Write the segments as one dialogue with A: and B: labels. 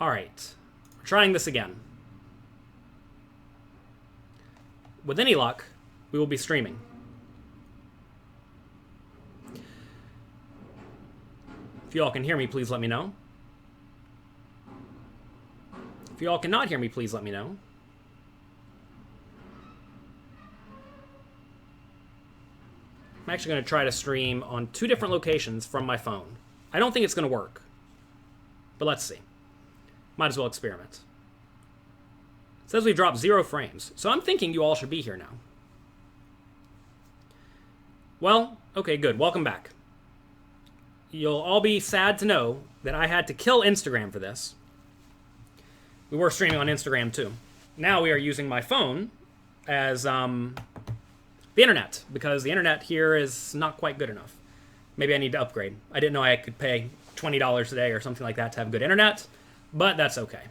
A: Alright. We're trying this again. With any luck, we will be streaming. If you all can hear me, please let me know. If you all cannot hear me, please let me know. I'm actually going to try to stream on 2 different locations from my phone. I don't think it's going to work. But let's see. Might as well experiment. It says we've dropped 0 frames. So I'm thinking you all should be here now. Well, okay, good. Welcome back. You'll all be sad to know that I had to kill Instagram for this. We were streaming on Instagram too. Now we are using my phone as the internet, because the internet here is not quite good enough. Maybe I need to upgrade. I didn't know I could pay $20 a day or something like that to have good internet, but that's okay.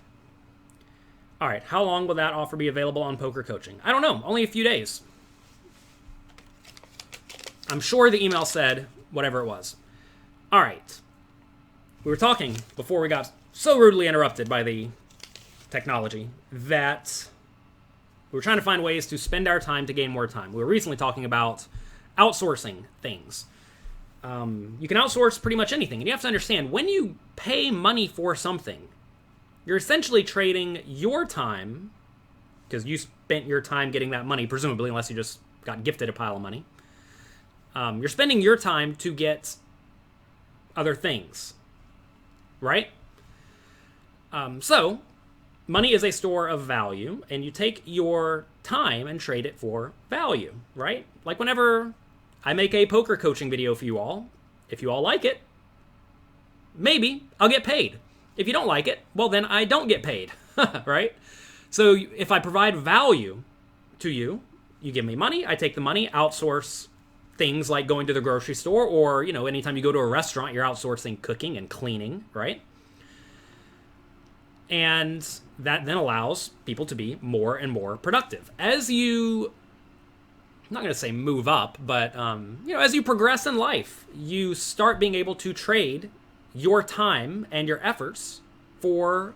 A: All right, how long will that offer be available on Poker Coaching? I don't know, only a few days. I'm sure the email said whatever it was. All right. We were talking before we got so rudely interrupted by the technology that we were trying to find ways to spend our time to gain more time. We were recently talking about outsourcing things. You can outsource pretty much anything. And you have to understand, when you pay money for something, you're essentially trading your time, because you spent your time getting that money, presumably, unless you just got gifted a pile of money. You're spending your time to get other things, right? So, money is a store of value, and you take your time and trade it for value, right? Like whenever I make a poker coaching video for you all, if you all like it, maybe I'll get paid. If you don't like it, well, then I don't get paid, right? So if I provide value to you, you give me money, I take the money, outsource things like going to the grocery store, or, you know, anytime you go to a restaurant, you're outsourcing cooking and cleaning, right? And that then allows people to be more and more productive. As you, I'm not going to say move up, but, you know, as you progress in life, you start being able to trade your time and your efforts for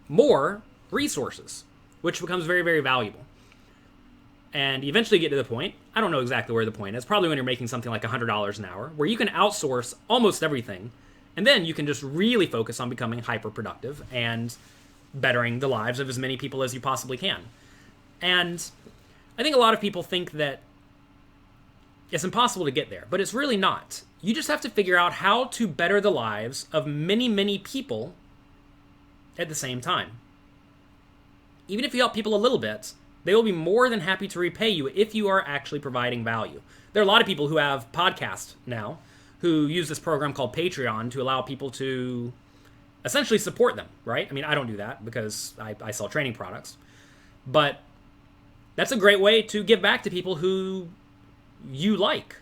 A: more resources, which becomes very, very valuable. And you eventually get to the point, I don't know exactly where the point is, probably when you're making something like $100 an hour, where you can outsource almost everything, and then you can just really focus on becoming hyper-productive and bettering the lives of as many people as you possibly can. And I think a lot of people think that it's impossible to get there, but it's really not. You just have to figure out how to better the lives of many, many people at the same time. Even if you help people a little bit, they will be more than happy to repay you if you are actually providing value. There are a lot of people who have podcasts now who use this program called Patreon to allow people to essentially support them, right? I mean, I don't do that because I sell training products. But that's a great way to give back to people who you like,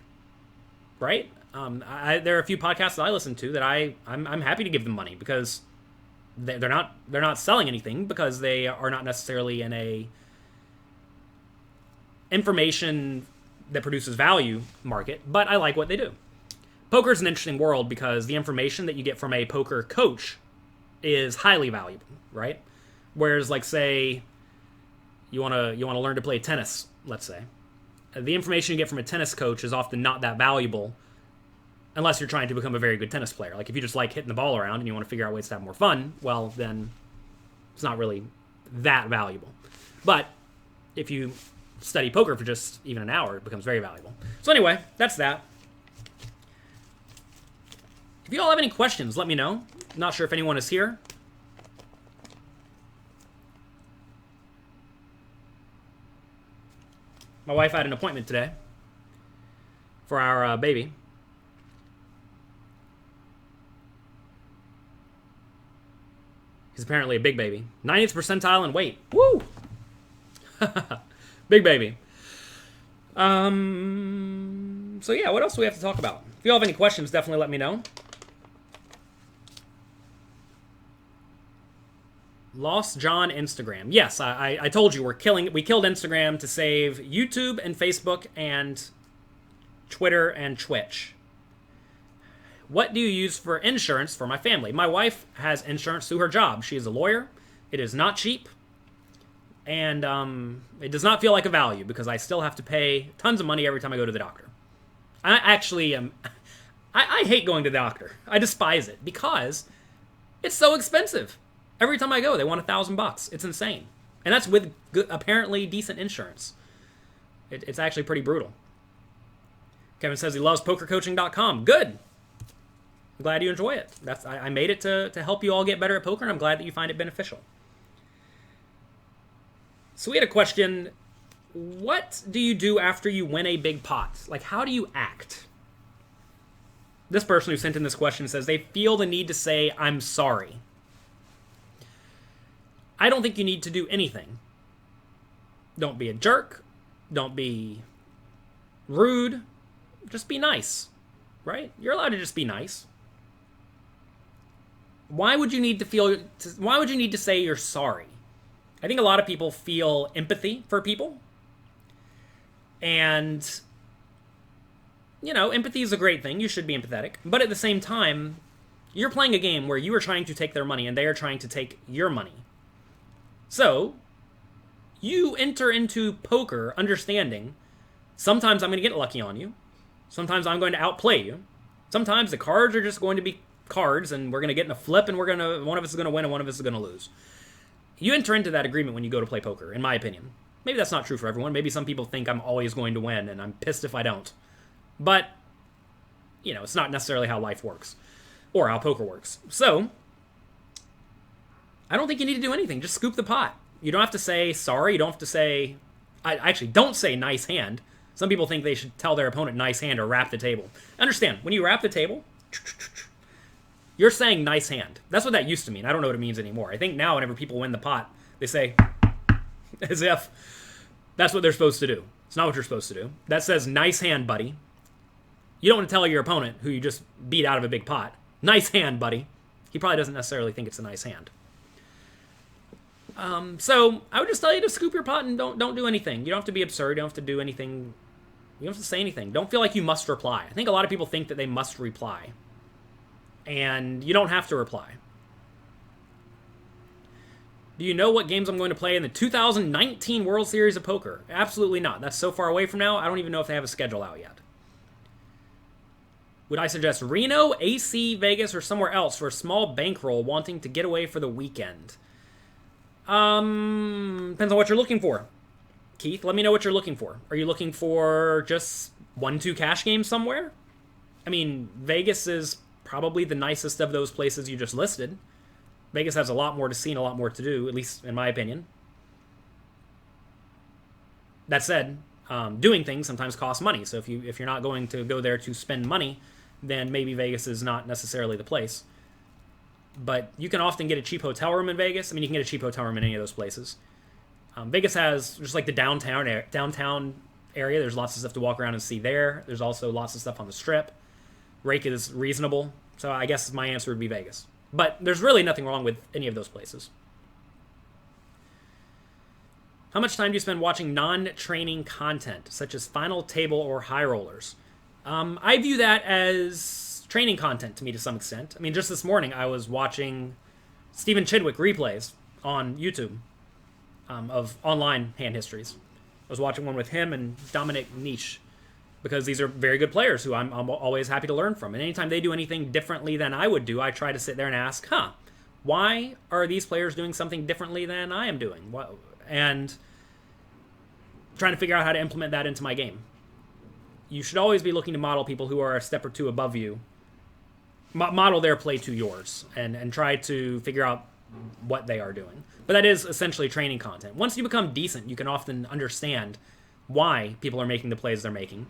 A: right? There are a few podcasts that I listen to that I'm happy to give them money because they're not selling anything, because they are not necessarily in a information that produces value market, but I like what they do. Poker is an interesting world because the information that you get from a poker coach is highly valuable, right? Whereas, like, say you want to learn to play tennis, let's say, the information you get from a tennis coach is often not that valuable unless you're trying to become a very good tennis player. Like, if you just like hitting the ball around and you want to figure out ways to have more fun, well, then it's not really that valuable. But if you study poker for just even an hour, it becomes very valuable. So anyway, that's that. If you all have any questions, let me know. I'm not sure if anyone is here. My wife had an appointment today for our baby. He's apparently a big baby. 90th percentile in weight. Woo! Big baby. So yeah, what else do we have to talk about? If you all have any questions, definitely let me know. Lost John Instagram. Yes, I told you we killed Instagram to save YouTube and Facebook and Twitter and Twitch. What do you use for insurance for my family? My wife has insurance through her job. She is a lawyer. It is not cheap. And it does not feel like a value because I still have to pay tons of money every time I go to the doctor. I actually am. I hate going to the doctor. I despise it because it's so expensive. Every time I go, they want $1,000. It's insane. And that's with good, apparently decent insurance. It's actually pretty brutal. Kevin says he loves pokercoaching.com. Good. I'm glad you enjoy it. I made it to help you all get better at poker, and I'm glad that you find it beneficial. So we had a question. What do you do after you win a big pot? Like, how do you act? This person who sent in this question says they feel the need to say, I'm sorry. I don't think you need to do anything. Don't be a jerk. Don't be rude. Just be nice, right? You're allowed to just be nice. Why would you need to say you're sorry? I think a lot of people feel empathy for people. And, empathy is a great thing. You should be empathetic. But at the same time, you're playing a game where you are trying to take their money and they are trying to take your money. So, you enter into poker understanding sometimes I'm going to get lucky on you. Sometimes I'm going to outplay you. Sometimes the cards are just going to be cards and we're going to get in a flip and one of us is going to win and one of us is going to lose. You enter into that agreement when you go to play poker, in my opinion. Maybe that's not true for everyone. Maybe some people think I'm always going to win and I'm pissed if I don't. But, it's not necessarily how life works or how poker works. So, I don't think you need to do anything. Just scoop the pot. You don't have to say sorry. You don't have to say... Actually, don't say nice hand. Some people think they should tell their opponent nice hand or wrap the table. Understand, when you wrap the table, you're saying nice hand. That's what that used to mean. I don't know what it means anymore. I think now whenever people win the pot, they say as if that's what they're supposed to do. It's not what you're supposed to do. That says nice hand, buddy. You don't want to tell your opponent who you just beat out of a big pot, nice hand, buddy. He probably doesn't necessarily think it's a nice hand. So I would just tell you to scoop your pot and don't do anything. You don't have to be absurd. You don't have to do anything. You don't have to say anything. Don't feel like you must reply. I think a lot of people think that they must reply. And you don't have to reply. Do you know what games I'm going to play in the 2019 World Series of Poker? Absolutely not. That's so far away from now, I don't even know if they have a schedule out yet. Would I suggest Reno, AC, Vegas, or somewhere else for a small bankroll wanting to get away for the weekend? Depends on what you're looking for. Keith, let me know what you're looking for. Are you looking for just 1-2 cash games somewhere? I mean, Vegas is probably the nicest of those places you just listed. Vegas has a lot more to see and a lot more to do, at least in my opinion. That said, doing things sometimes costs money. So if you're not going to go there to spend money, then maybe Vegas is not necessarily the place. But you can often get a cheap hotel room in Vegas. I mean, you can get a cheap hotel room in any of those places. Vegas has just like the downtown area. There's lots of stuff to walk around and see there. There's also lots of stuff on the Strip. Rake is reasonable. So I guess my answer would be Vegas. But there's really nothing wrong with any of those places. How much time do you spend watching non-training content, such as Final Table or High Rollers? I view that as training content to me to some extent. I mean, just this morning I was watching Stephen Chidwick replays on YouTube of online hand histories. I was watching one with him and Dominic Niche because these are very good players who I'm always happy to learn from. And anytime they do anything differently than I would do, I try to sit there and ask, why are these players doing something differently than I am doing? And trying to figure out how to implement that into my game. You should always be looking to model people who are a step or two above you. Model their play to yours and try to figure out what they are doing. But that is essentially training content. Once you become decent, you can often understand why people are making the plays they're making.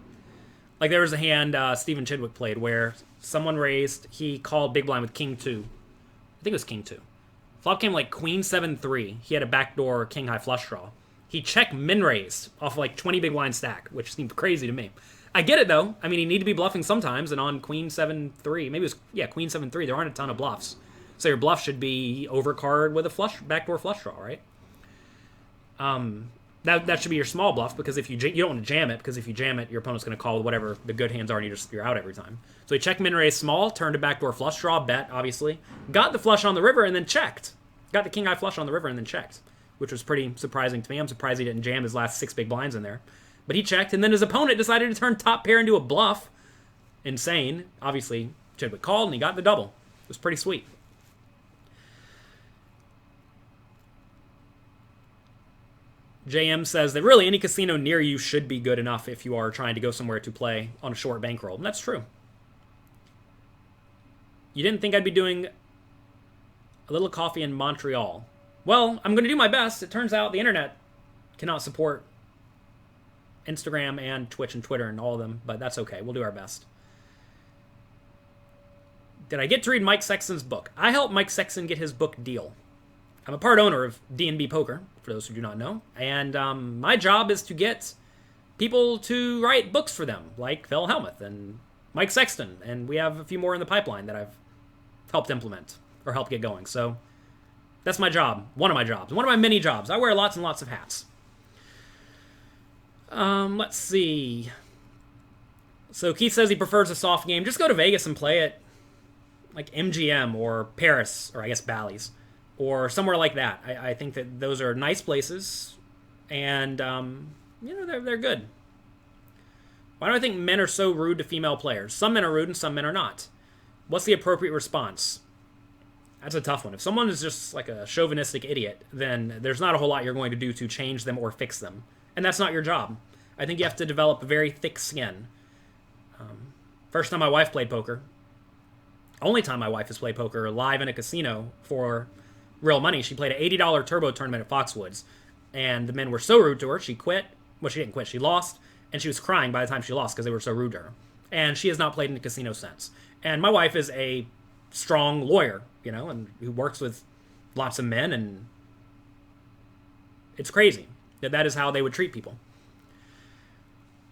A: Like there was a hand Stephen Chidwick played where someone raised, he called big blind with king 2. I think it was king 2. Flop came like queen 7-3. He had a backdoor king high flush draw. He checked min raised off like 20 big blind stack, which seemed crazy to me. I get it though. I mean, you need to be bluffing sometimes, and on queen 7-3, maybe it was queen 7-3. There aren't a ton of bluffs, so your bluff should be overcard with a backdoor flush draw, right? That should be your small bluff, because if you don't want to jam it, because if you jam it, your opponent's going to call whatever the good hands are, and you're out every time. So he checked min raise small, turned a backdoor flush draw, bet obviously, got the flush on the river, and then checked. Got the king high flush on the river and then checked, which was pretty surprising to me. I'm surprised he didn't jam his last 6 big blinds in there, but he checked, and then his opponent decided to turn top pair into a bluff. Insane. Obviously, Chidwick called, and he got the double. It was pretty sweet. JM says that really any casino near you should be good enough if you are trying to go somewhere to play on a short bankroll. And that's true. You didn't think I'd be doing a little coffee in Montreal. Well, I'm going to do my best. It turns out the internet cannot support Instagram and Twitch and Twitter and all of them, but that's okay. We'll do our best. Did I get to read Mike Sexton's book? I helped Mike Sexton get his book deal. I'm a part owner of D&B Poker, for those who do not know, and my job is to get people to write books for them, like Phil Hellmuth and Mike Sexton, and we have a few more in the pipeline that I've helped implement or help get going. So that's my job, one of my jobs, one of my many jobs. I wear lots and lots of hats. Let's see. So Keith says he prefers a soft game. Just go to Vegas and play it like MGM or Paris, or I guess Bally's, or somewhere like that. I think that those are nice places, and they're good. Why do I think men are so rude to female players? Some men are rude and some men are not. What's the appropriate response? That's a tough one. If someone is just like a chauvinistic idiot, then there's not a whole lot you're going to do to change them or fix them. And that's not your job. I think you have to develop a very thick skin. First time my wife played poker, only time my wife has played poker live in a casino for real money, she played an $80 turbo tournament at Foxwoods. And the men were so rude to her, she quit. Well, she didn't quit, she lost. And she was crying by the time she lost because they were so rude to her. And she has not played in a casino since. And my wife is a strong lawyer, and who works with lots of men, and it's crazy that is how they would treat people.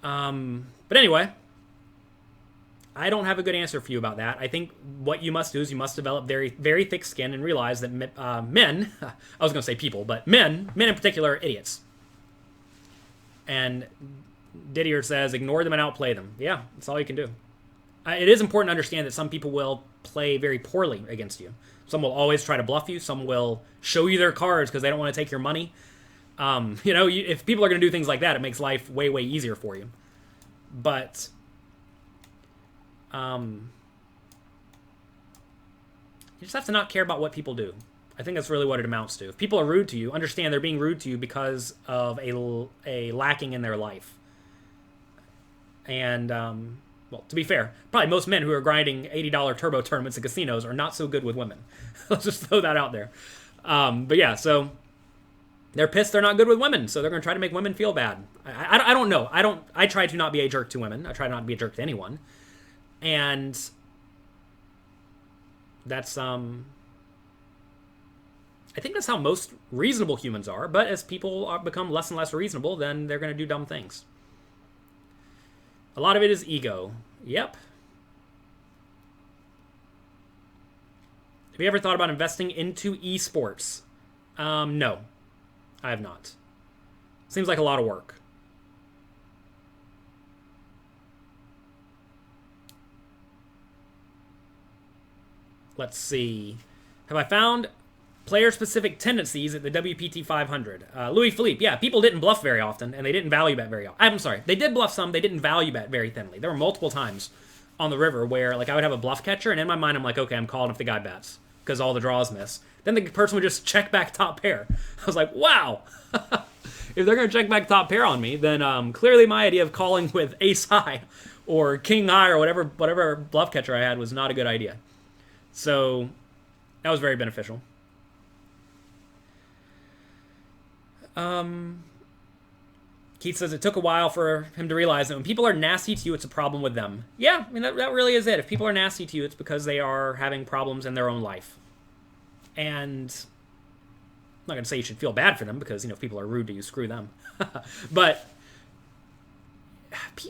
A: But anyway, I don't have a good answer for you about that. I think what you must do is you must develop very, very thick skin and realize that men, I was going to say people, but men in particular are idiots. And Didier says, ignore them and outplay them. Yeah, that's all you can do. It is important to understand that some people will play very poorly against you. Some will always try to bluff you. Some will show you their cards because they don't want to take your money. If people are going to do things like that, it makes life way, way easier for you. But you just have to not care about what people do. I think that's really what it amounts to. If people are rude to you, understand they're being rude to you because of a lacking in their life. And, to be fair, probably most men who are grinding $80 turbo tournaments at casinos are not so good with women. Let's just throw that out there. But yeah, so they're pissed they're not good with women, so they're going to try to make women feel bad. I don't know. I try to not be a jerk to women. I try not to be a jerk to anyone. And that's, I think that's how most reasonable humans are, but as people become less and less reasonable, then they're going to do dumb things. A lot of it is ego. Yep. Have you ever thought about investing into esports? No, I have not. Seems like a lot of work. Let's see. Have I found player-specific tendencies at the WPT 500? Louis Philippe, yeah, people didn't bluff very often, and they didn't value bet very often. I'm sorry, they did bluff some, they didn't value bet very thinly. There were multiple times on the river where, I would have a bluff catcher, and in my mind, I'm like, okay, I'm calling if the guy bets, because all the draws miss. Then the person would just check back top pair. I was like, wow! If they're going to check back top pair on me, then clearly my idea of calling with ace high, or king high, or whatever bluff catcher I had was not a good idea. So, that was very beneficial. Keith says it took a while for him to realize that when people are nasty to you, it's a problem with them. Yeah, I mean, that really is it. If people are nasty to you, it's because they are having problems in their own life. And I'm not going to say you should feel bad for them because, if people are rude to you, screw them. But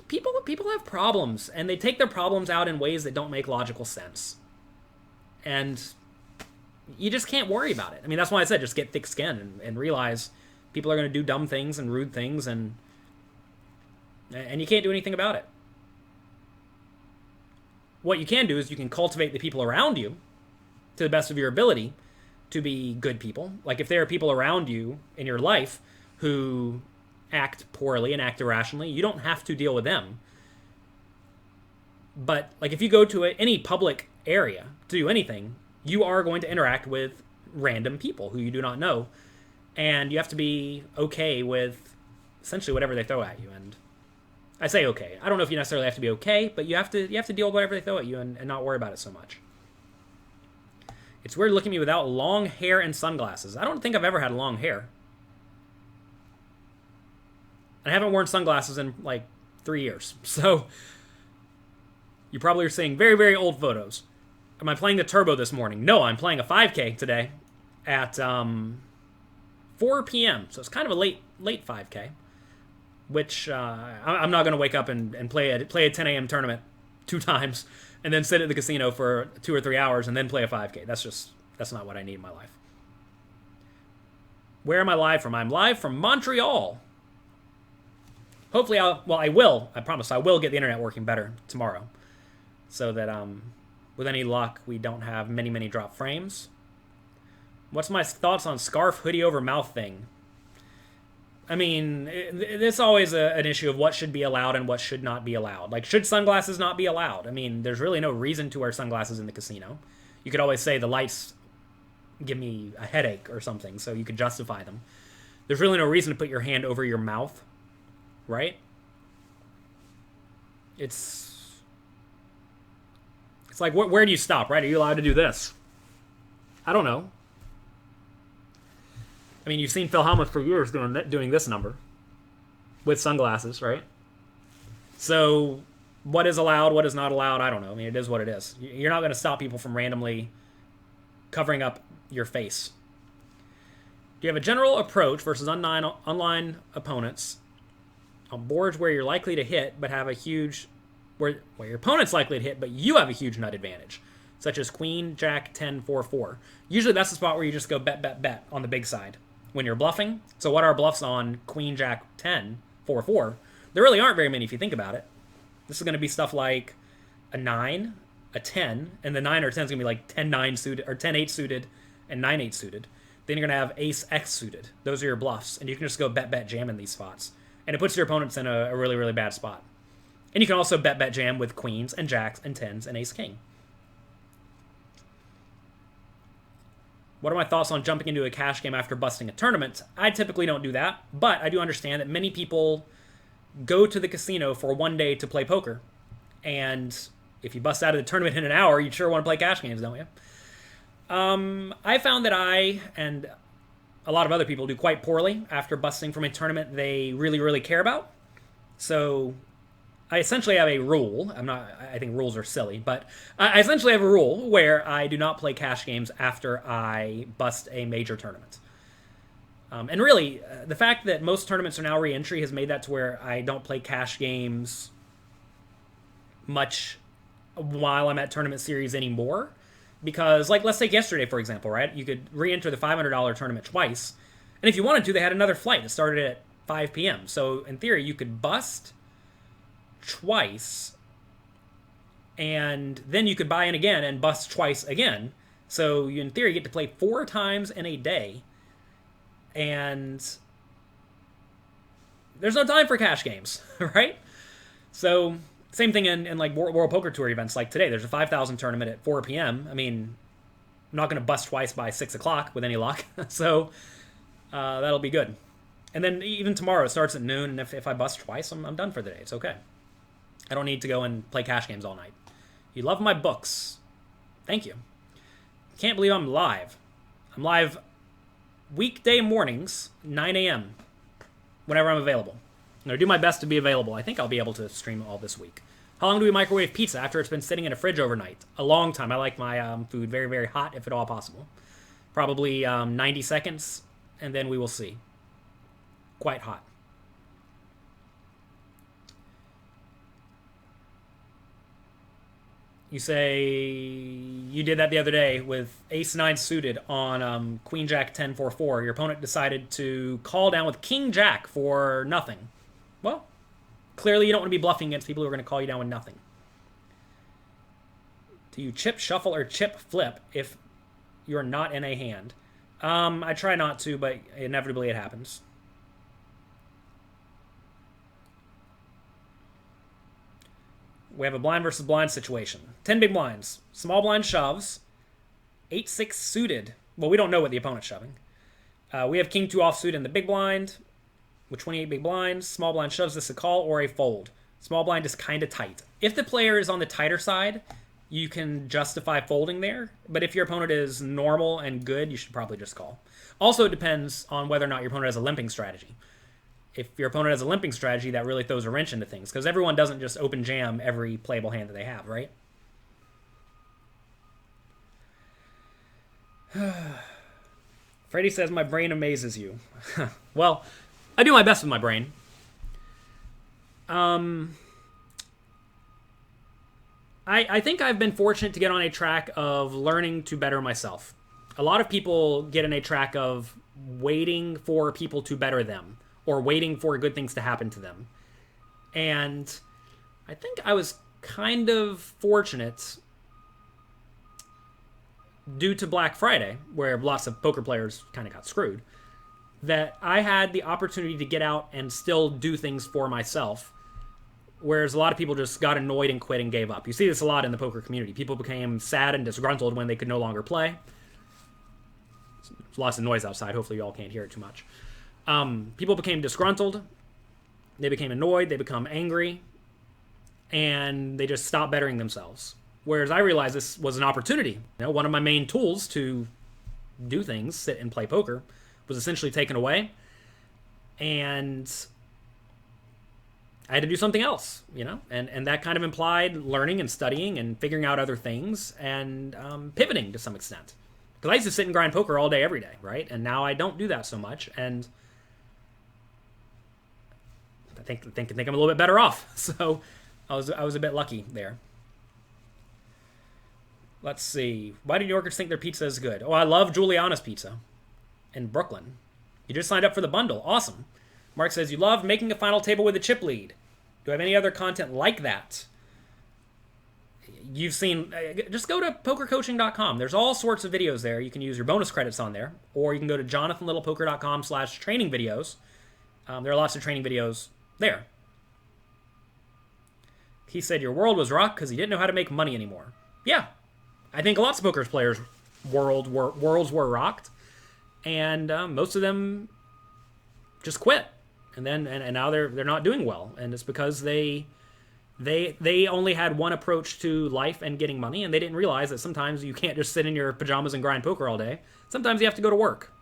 A: people have problems, and they take their problems out in ways that don't make logical sense. And you just can't worry about it. I mean, that's why I said just get thick skin and realize People are going to do dumb things and rude things, and you can't do anything about it. What you can do is you can cultivate the people around you to the best of your ability to be good people. Like if there are people around you in your life who act poorly and act irrationally, you don't have to deal with them. But like if you go to any public area to do anything, you are going to interact with random people who you do not know, and you have to be okay with essentially whatever they throw at you. And I say okay. I don't know if you necessarily have to be okay, but you have to deal with whatever they throw at you and not worry about it so much. It's weird looking at me without long hair and sunglasses. I don't think I've ever had long hair. And I haven't worn sunglasses in like 3 years. So you probably are seeing very, very old photos. Am I playing the turbo this morning? No, I'm playing a 5K today at 4 p.m. So it's kind of a late 5K, which I'm not going to wake up and play a 10 a.m. tournament 2 times and then sit at the casino for 2 or 3 hours and then play a 5K. That's not what I need in my life. Where am I live from? I'm live from Montreal. Hopefully I promise I will get the internet working better tomorrow, so that with any luck we don't have many drop frames. What's my thoughts on scarf hoodie over mouth thing? I mean, it's always an issue of what should be allowed and what should not be allowed. Like, should sunglasses not be allowed? I mean, there's really no reason to wear sunglasses in the casino. You could always say the lights give me a headache or something, so you could justify them. There's really no reason to put your hand over your mouth, right? It's like, where do you stop, right? Are you allowed to do this? I don't know. I mean, you've seen Phil Hellmuth for years doing this number with sunglasses, right? So what is allowed, what is not allowed, I don't know. I mean, it is what it is. You're not going to stop people from randomly covering up your face. Do you have a general approach versus online opponents on boards where you're likely to hit but have a huge... where your opponent's likely to hit but you have a huge nut advantage, such as Queen, Jack, 10, 4, 4. Usually that's the spot where you just go bet on the big side when you're bluffing. So what are bluffs on Queen, Jack, 10, 4, 4? There really aren't very many if you think about it. This is going to be stuff like a 9, a 10, and the 9 or 10 is going to be like 10-9 suited, or 10-8 suited, and 9-8 suited. Then you're going to have Ace-X suited. Those are your bluffs, and you can just go bet jam in these spots. And it puts your opponents in a really, really bad spot. And you can also bet jam with queens and jacks and 10s and ace-king. What are my thoughts on jumping into a cash game after busting a tournament? I typically don't do that, but I do understand that many people go to the casino for one day to play poker. And if you bust out of the tournament in an hour, you sure want to play cash games, don't you? I found that I and a lot of other people do quite poorly after busting from a tournament they really, really care about. So I essentially have a rule. I think rules are silly, but I essentially have a rule where I do not play cash games after I bust a major tournament. And really, the fact that most tournaments are now re-entry has made that to where I don't play cash games much while I'm at tournament series anymore. Because, like, let's take yesterday, for example, right? You could re-enter the $500 tournament twice. And if you wanted to, they had another flight that started at 5 p.m. So, in theory, you could bust twice, and then you could buy in again and bust twice again. So you, in theory, get to play 4 times in a day, and there's no time for cash games, right? So same thing in like World Poker Tour events like today. There's a 5,000 tournament at 4 p.m. I mean, I'm not going to bust twice by 6 o'clock with any luck, so that'll be good. And then even tomorrow it starts at noon, and if I bust twice, I'm done for the day. It's okay. I don't need to go and play cash games all night. You love my books. Thank you. Can't believe I'm live. I'm live weekday mornings, 9 a.m., whenever I'm available. I'm going to do my best to be available. I think I'll be able to stream all this week. How long do we microwave pizza after it's been sitting in a fridge overnight? A long time. I like my food very, very hot, if at all possible. Probably 90 seconds, and then we will see. Quite hot. You say you did that the other day with ace 9 suited on queen jack 10 4 4. Your opponent decided to call down with king jack for nothing. Well, clearly you don't want to be bluffing against people who are going to call you down with nothing. Do you chip shuffle or chip flip if you're not in a hand? I try not to, but inevitably it happens. We have a blind versus blind situation. 10 big blinds. Small blind shoves. 8-6 suited. Well, we don't know what the opponent's shoving. We have king 2 offsuit in the big blind with 28 big blinds. Small blind shoves this a call or a fold. Small blind is kind of tight. If the player is on the tighter side, you can justify folding there. But if your opponent is normal and good, you should probably just call. Also, it depends on whether or not your opponent has a limping strategy. If your opponent has a limping strategy, that really throws a wrench into things, because everyone doesn't just open jam every playable hand that they have, right? Freddy says, my brain amazes you. Well, I do my best with my brain. I think I've been fortunate to get on a track of learning to better myself. A lot of people get in a track of waiting for people to better them, or waiting for good things to happen to them. And I think I was kind of fortunate due to Black Friday, where lots of poker players kind of got screwed, that I had the opportunity to get out and still do things for myself, whereas a lot of people just got annoyed and quit and gave up. You see this a lot in the poker community. People became sad and disgruntled when they could no longer play. There's lots of noise outside. Hopefully you all can't hear it too much. People became disgruntled, they became annoyed, they become angry, and they just stopped bettering themselves. Whereas I realized this was an opportunity. You know, one of my main tools to do things, sit and play poker, was essentially taken away, and I had to do something else, you know? And that kind of implied learning and studying and figuring out other things and pivoting to some extent. Because I used to sit and grind poker all day, every day, right? And now I don't do that so much, and I think I'm a little bit better off. So I was a bit lucky there. Let's see. Why do New Yorkers think their pizza is good? Oh, I love Giuliana's Pizza in Brooklyn. You just signed up for the bundle. Awesome. Mark says, you love making a final table with a chip lead. Do I have any other content like that? You've seen... just go to pokercoaching.com. There's all sorts of videos there. You can use your bonus credits on there. Or you can go to jonathanlittlepoker.com/training videos. There are lots of training videos there. He said your world was rocked because he didn't know how to make money anymore. Yeah. I think lots of poker players' worlds were rocked. And most of them just quit. And now they're not doing well. And it's because they only had one approach to life and getting money, and they didn't realize that sometimes you can't just sit in your pajamas and grind poker all day. Sometimes you have to go to work.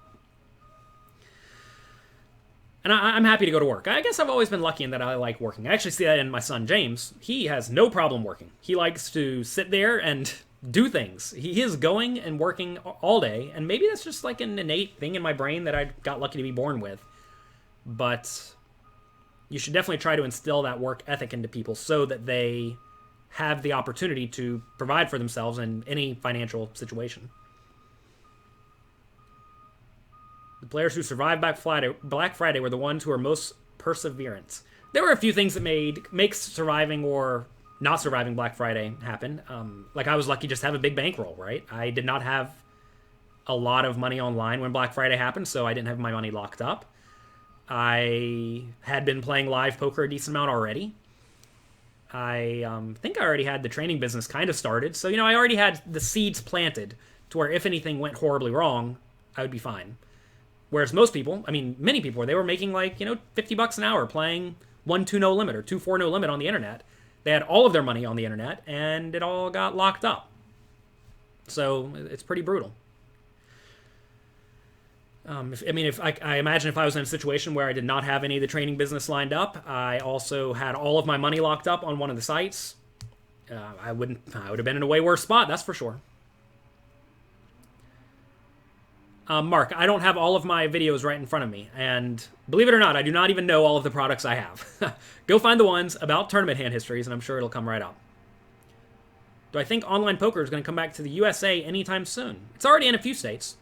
A: And I'm happy to go to work. I guess I've always been lucky in that I like working. I actually see that in my son, James. He has no problem working. He likes to sit there and do things. He is going and working all day, and maybe that's just like an innate thing in my brain that I got lucky to be born with. But you should definitely try to instill that work ethic into people so that they have the opportunity to provide for themselves in any financial situation. The players who survived Black Friday were the ones who were most perseverant. There were a few things that makes surviving or not surviving Black Friday happen. Like I was lucky just to have a big bankroll, right? I did not have a lot of money online when Black Friday happened, so I didn't have my money locked up. I had been playing live poker a decent amount already. I think I already had the training business kind of started. So, I already had the seeds planted to where if anything went horribly wrong, I would be fine. Whereas most people, many people, they were making like, $50 an hour playing 1-2 no limit or 2-4 no limit on the internet. They had all of their money on the internet and it all got locked up. So it's pretty brutal. If I imagine if I was in a situation where I did not have any of the training business lined up, I also had all of my money locked up on one of the sites, I would have been in a way worse spot, that's for sure. Mark, I don't have all of my videos right in front of me, and believe it or not, I do not even know all of the products I have. Go find the ones about tournament hand histories, and I'm sure it'll come right up. Do I think online poker is going to come back to the USA anytime soon? It's already in a few states.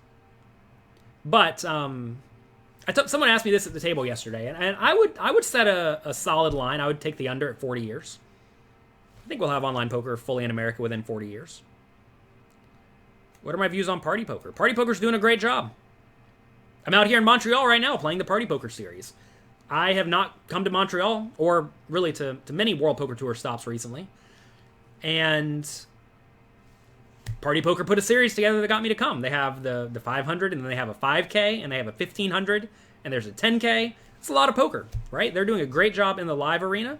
A: But someone asked me this at the table yesterday, and I would set a solid line. I would take the under at 40 years. I think we'll have online poker fully in America within 40 years. What are my views on Party Poker? Party Poker's doing a great job. I'm out here in Montreal right now playing the Party Poker series. I have not come to Montreal, or really to many World Poker Tour stops recently. And Party Poker put a series together that got me to come. They have the 500, and then they have a 5K, and they have a 1500, and there's a 10K. It's a lot of poker, right? They're doing a great job in the live arena,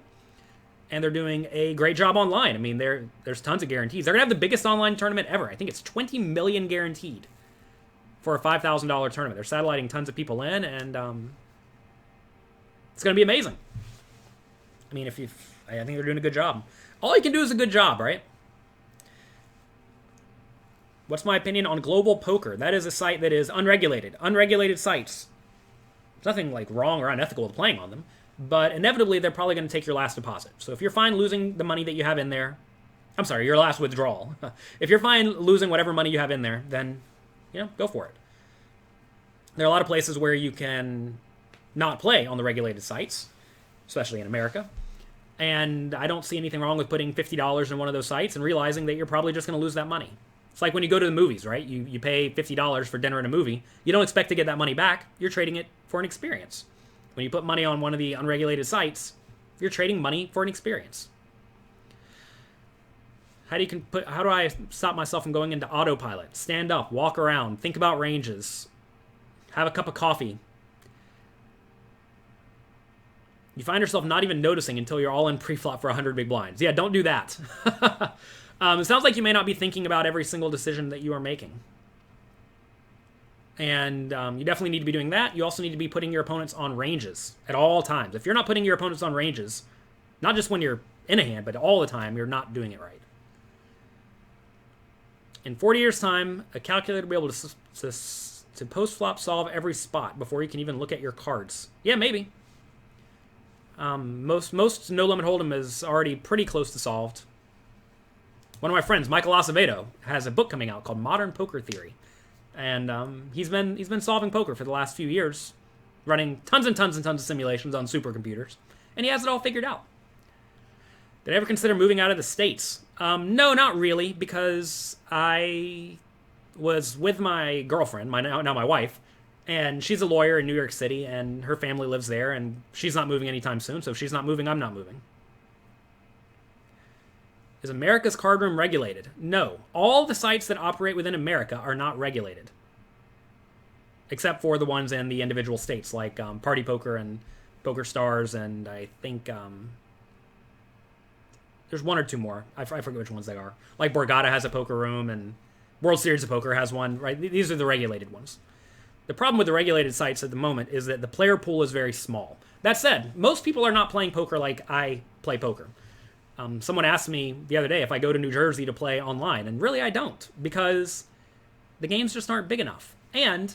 A: and they're doing a great job online. I mean, there's tons of guarantees. They're going to have the biggest online tournament ever. I think it's 20 million guaranteed for a $5,000 tournament. They're satelliting tons of people in, and it's going to be amazing. I mean, I think they're doing a good job. All you can do is a good job, right? What's my opinion on Global Poker? That is a site that is unregulated. Unregulated sites. There's nothing like wrong or unethical with playing on them, but inevitably they're probably going to take your last deposit. So if you're fine losing the money that you have in there, I'm sorry, your last withdrawal. If you're fine losing whatever money you have in there, then, go for it. There are a lot of places where you can not play on the regulated sites, especially in America. And I don't see anything wrong with putting $50 in one of those sites and realizing that you're probably just going to lose that money. It's like when you go to the movies, right? You pay $50 for dinner in a movie. You don't expect to get that money back. You're trading it for an experience. When you put money on one of the unregulated sites, you're trading money for an experience. How do I stop myself from going into autopilot? Stand up, walk around, think about ranges, have a cup of coffee. You find yourself not even noticing until you're all in pre-flop for 100 big blinds. Yeah, don't do that. It sounds like you may not be thinking about every single decision that you are making. And you definitely need to be doing that. You also need to be putting your opponents on ranges at all times. If you're not putting your opponents on ranges, not just when you're in a hand, but all the time, you're not doing it right. In 40 years' time, a calculator will be able to post-flop solve every spot before you can even look at your cards. Yeah, maybe. Most no-limit hold'em is already pretty close to solved. One of my friends, Michael Acevedo, has a book coming out called Modern Poker Theory. And he's been solving poker for the last few years, running tons and tons and tons of simulations on supercomputers. And he has it all figured out. Did I ever consider moving out of the States? No, not really, because I was with my girlfriend, now my wife, and she's a lawyer in New York City, and her family lives there, and she's not moving anytime soon, so if she's not moving, I'm not moving. Is America's card room regulated? No. All the sites that operate within America are not regulated. Except for the ones in the individual states, like Party Poker and Poker Stars, and I think there's one or two more. I forget which ones they are. Like Borgata has a poker room, and World Series of Poker has one, right? These are the regulated ones. The problem with the regulated sites at the moment is that the player pool is very small. That said, most people are not playing poker like I play poker. Someone asked me the other day if I go to New Jersey to play online, and really I don't, because the games just aren't big enough. And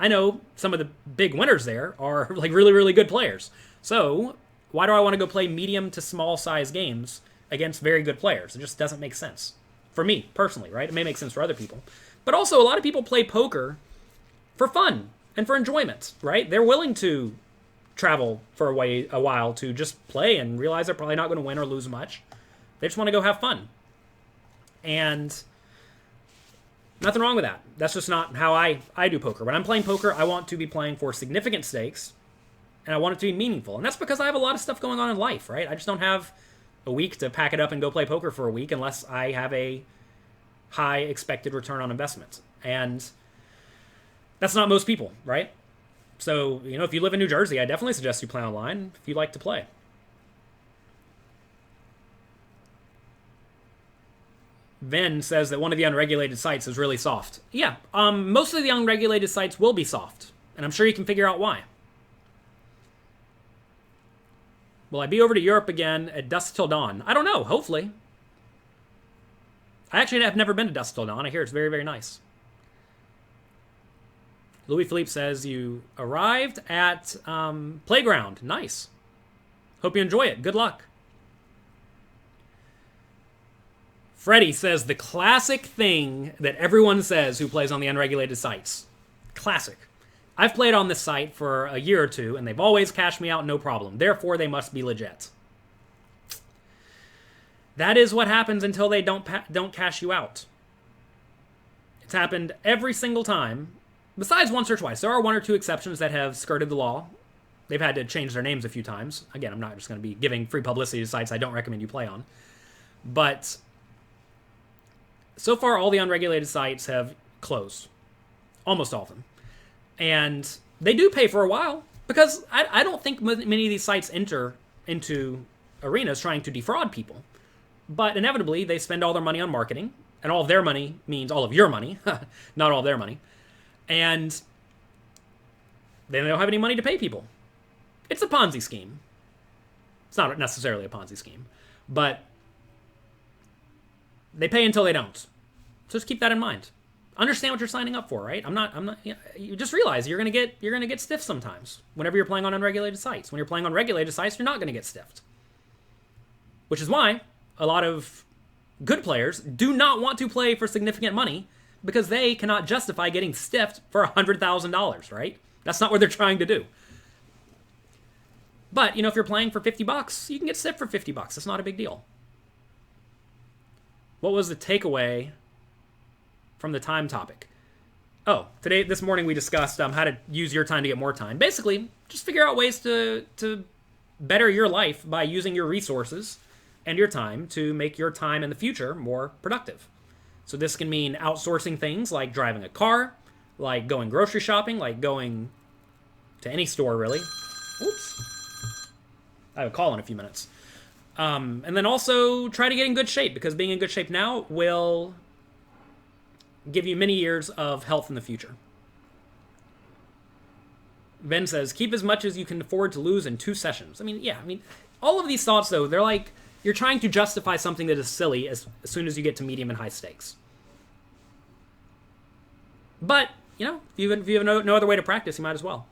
A: I know some of the big winners there are like really, really good players. So why do I want to go play medium to small size games against very good players? It just doesn't make sense. For me, personally, right? It may make sense for other people. But also, a lot of people play poker for fun and for enjoyment, right? They're willing to travel for a while to just play and realize they're probably not going to win or lose much. They just want to go have fun. And nothing wrong with that. That's just not how I do poker. When I'm playing poker, I want to be playing for significant stakes, and I want it to be meaningful. And that's because I have a lot of stuff going on in life, right? I just don't have a week to pack it up and go play poker for a week unless I have a high expected return on investment. And that's not most people, right? So, if you live in New Jersey, I definitely suggest you play online if you like to play. Ven says that one of the unregulated sites is really soft. Yeah, most of the unregulated sites will be soft, and I'm sure you can figure out why. Will I be over to Europe again at Dusk Till Dawn? I don't know, hopefully. I actually have never been to Dusk Till Dawn. I hear it's very, very nice. Louis Philippe says you arrived at Playground. Nice. Hope you enjoy it. Good luck. Freddie says the classic thing that everyone says who plays on the unregulated sites. Classic. I've played on this site for a year or two, and they've always cashed me out no problem. Therefore, they must be legit. That is what happens until they don't cash you out. It's happened every single time, besides once or twice. There are one or two exceptions that have skirted the law. They've had to change their names a few times. Again, I'm not just going to be giving free publicity to sites I don't recommend you play on. But so far, all the unregulated sites have closed. Almost all of them. And they do pay for a while, because I don't think many of these sites enter into arenas trying to defraud people. But inevitably, they spend all their money on marketing, and all of their money means all of your money, not all of their money. And then they don't have any money to pay people. It's a Ponzi scheme. It's not necessarily a Ponzi scheme, but they pay until they don't. So just keep that in mind. Understand what you're signing up for, right? I'm not. You just realize you're gonna get stiffed sometimes whenever you're playing on unregulated sites. When you're playing on regulated sites, you're not gonna get stiffed. Which is why a lot of good players do not want to play for significant money, because they cannot justify getting stiffed for $100,000, right? That's not what they're trying to do. But, if you're playing for $50, you can get stiffed for $50. That's not a big deal. What was the takeaway from the time topic? Oh, this morning we discussed how to use your time to get more time. Basically, just figure out ways to better your life by using your resources and your time to make your time in the future more productive. So this can mean outsourcing things like driving a car, like going grocery shopping, like going to any store, really. Oops. I have a call in a few minutes. And then also try to get in good shape, because being in good shape now will give you many years of health in the future. Ben says, keep as much as you can afford to lose in 2 sessions. All of these thoughts, though, they're like, you're trying to justify something that is silly as soon as you get to medium and high stakes. But, if you have no other way to practice, you might as well.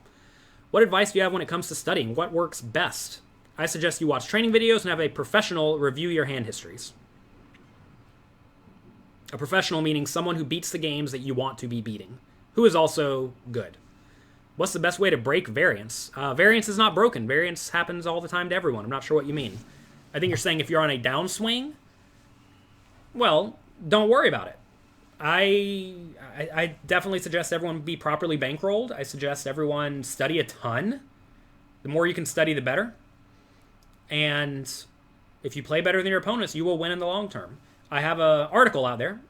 A: What advice do you have when it comes to studying? What works best? I suggest you watch training videos and have a professional review your hand histories. A professional meaning someone who beats the games that you want to be beating, who is also good. What's the best way to break variance? Variance is not broken. Variance happens all the time to everyone. I'm not sure what you mean. I think you're saying if you're on a downswing, well, don't worry about it. I definitely suggest everyone be properly bankrolled. I suggest everyone study a ton. The more you can study, the better. And if you play better than your opponents, you will win in the long term. I have an article out there.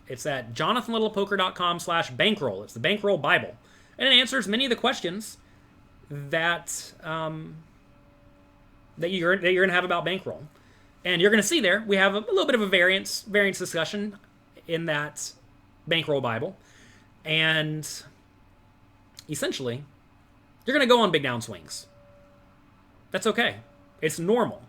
A: It's at jonathanlittlepoker.com/bankroll. It's the Bankroll Bible. And it answers many of the questions that you're going to have about bankroll. And you're going to see there, we have a little bit of a variance discussion in that Bankroll Bible. And essentially, you're going to go on big downswings. That's okay. It's normal.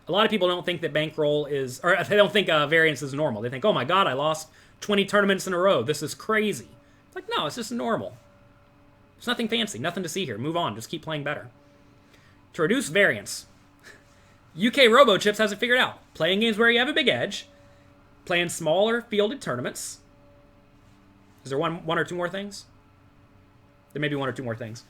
A: A lot of people don't think that bankroll is, or they don't think variance is normal. They think, oh my God, I lost 20 tournaments in a row. This is crazy. It's like, no, it's just normal. It's nothing fancy, nothing to see here. Move on, just keep playing better. To reduce variance, UK RoboChips has it figured out. Playing games where you have a big edge, playing smaller fielded tournaments. Is there one or two more things? There may be one or two more things.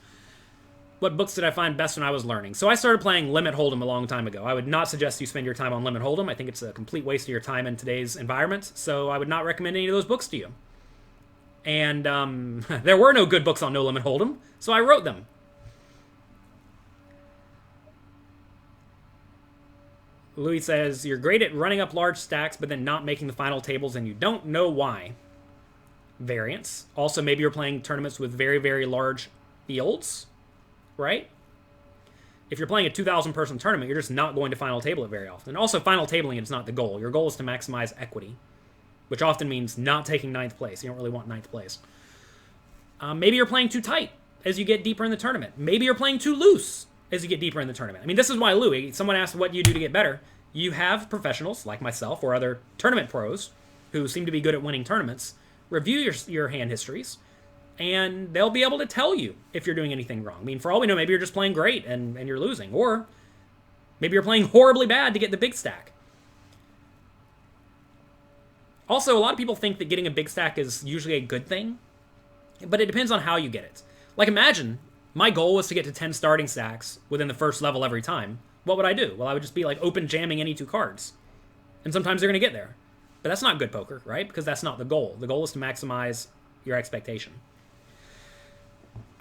A: What books did I find best when I was learning? So I started playing Limit Hold'em a long time ago. I would not suggest you spend your time on Limit Hold'em. I think it's a complete waste of your time in today's environment. So I would not recommend any of those books to you. And there were no good books on No Limit Hold'em, so I wrote them. Louis says, you're great at running up large stacks, but then not making the final tables, and you don't know why. Variance. Also, maybe you're playing tournaments with very, very large fields, right? If you're playing a 2,000 person tournament, you're just not going to final table it very often. Also, final tabling is not the goal. Your goal is to maximize equity, which often means not taking 9th place. You don't really want 9th place. Maybe you're playing too tight as you get deeper in the tournament. Maybe you're playing too loose as you get deeper in the tournament. I mean, this is why, Louis, someone asked what you do to get better. You have professionals like myself or other tournament pros who seem to be good at winning tournaments review your hand histories, and they'll be able to tell you if you're doing anything wrong. I mean, for all we know, maybe you're just playing great and you're losing, or maybe you're playing horribly bad to get the big stack. Also, a lot of people think that getting a big stack is usually a good thing, but it depends on how you get it. Like, imagine my goal was to get to 10 starting stacks within the first level every time. What would I do? Well, I would just be like open jamming any 2 cards. And sometimes they're going to get there. But that's not good poker, right? Because that's not the goal. The goal is to maximize your expectation.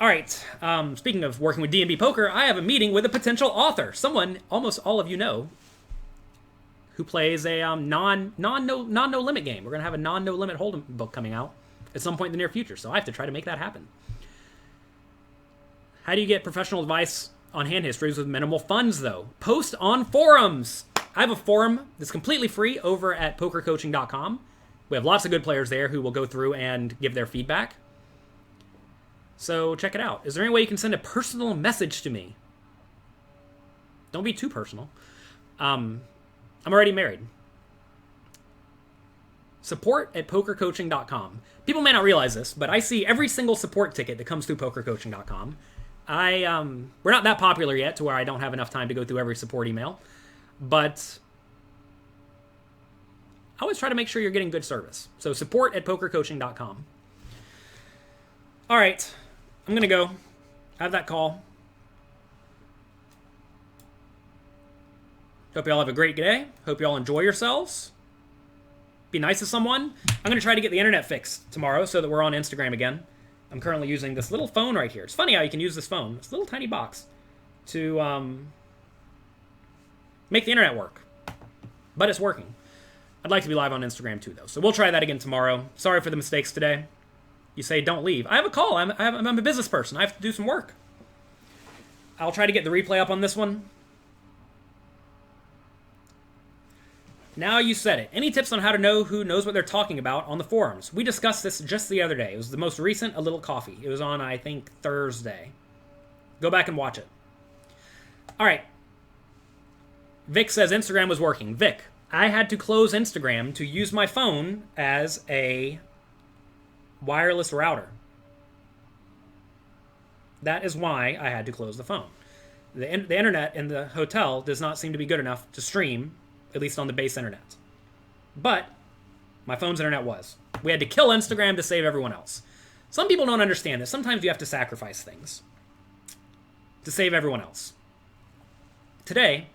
A: All right. Speaking of working with D&B Poker, I have a meeting with a potential author. Someone almost all of you know who plays a no limit game. We're going to have a no limit hold'em book coming out at some point in the near future. So I have to try to make that happen. How do you get professional advice on hand histories with minimal funds, though? Post on forums. I have a forum that's completely free over at pokercoaching.com. We have lots of good players there who will go through and give their feedback. So check it out. Is there any way you can send a personal message to me? Don't be too personal. I'm already married. Support at pokercoaching.com. People may not realize this, but I see every single support ticket that comes through pokercoaching.com. We're not that popular yet to where I don't have enough time to go through every support email, but I always try to make sure you're getting good service. So support at pokercoaching.com. All right, I'm going to go. I have that call. Hope y'all have a great day. Hope y'all enjoy yourselves. Be nice to someone. I'm going to try to get the internet fixed tomorrow so that we're on Instagram again. I'm currently using this little phone right here. It's funny how you can use this phone, this little tiny box, to make the internet work. But it's working. I'd like to be live on Instagram too, though. So we'll try that again tomorrow. Sorry for the mistakes today. You say, don't leave. I have a call. I'm a business person. I have to do some work. I'll try to get the replay up on this one. Now you said it. Any tips on how to know who knows what they're talking about on the forums? We discussed this just the other day. It was the most recent A Little Coffee. It was on, I think, Thursday. Go back and watch it. All right. Vic says Instagram was working. Vic, I had to close Instagram to use my phone as a wireless router. That is why I had to close the phone. The internet in the hotel does not seem to be good enough to stream, at least on the base internet. But my phone's internet was. We had to kill Instagram to save everyone else. Some people don't understand this. Sometimes you have to sacrifice things to save everyone else. Today,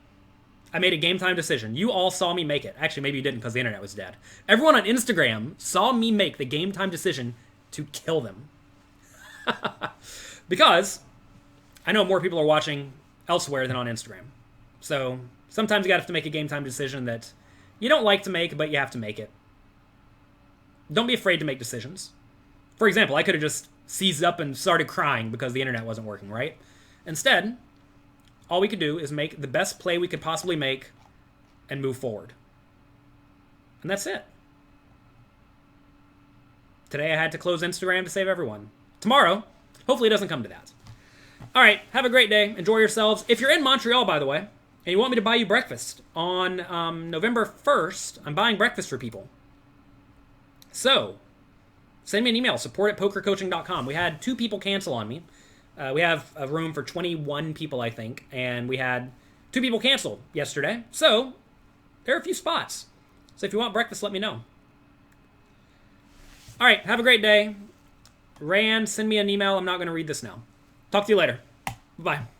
A: I made a game time decision. You all saw me make it. Actually, maybe you didn't because the internet was dead. Everyone on Instagram saw me make the game time decision to kill them. Because I know more people are watching elsewhere than on Instagram. So sometimes you have to make a game time decision that you don't like to make, but you have to make it. Don't be afraid to make decisions. For example, I could have just seized up and started crying because the internet wasn't working, right? Instead, all we could do is make the best play we could possibly make and move forward. And that's it. Today I had to close Instagram to save everyone. Tomorrow, hopefully it doesn't come to that. All right, have a great day. Enjoy yourselves. If you're in Montreal, by the way, and you want me to buy you breakfast, on November 1st, I'm buying breakfast for people. So, send me an email, support@pokercoaching.com. We had 2 people cancel on me. We have a room for 21 people, I think, and we had 2 people cancel yesterday. So, there are a few spots. So if you want breakfast, let me know. All right, have a great day. Rand, send me an email. I'm not going to read this now. Talk to you later. Bye-bye.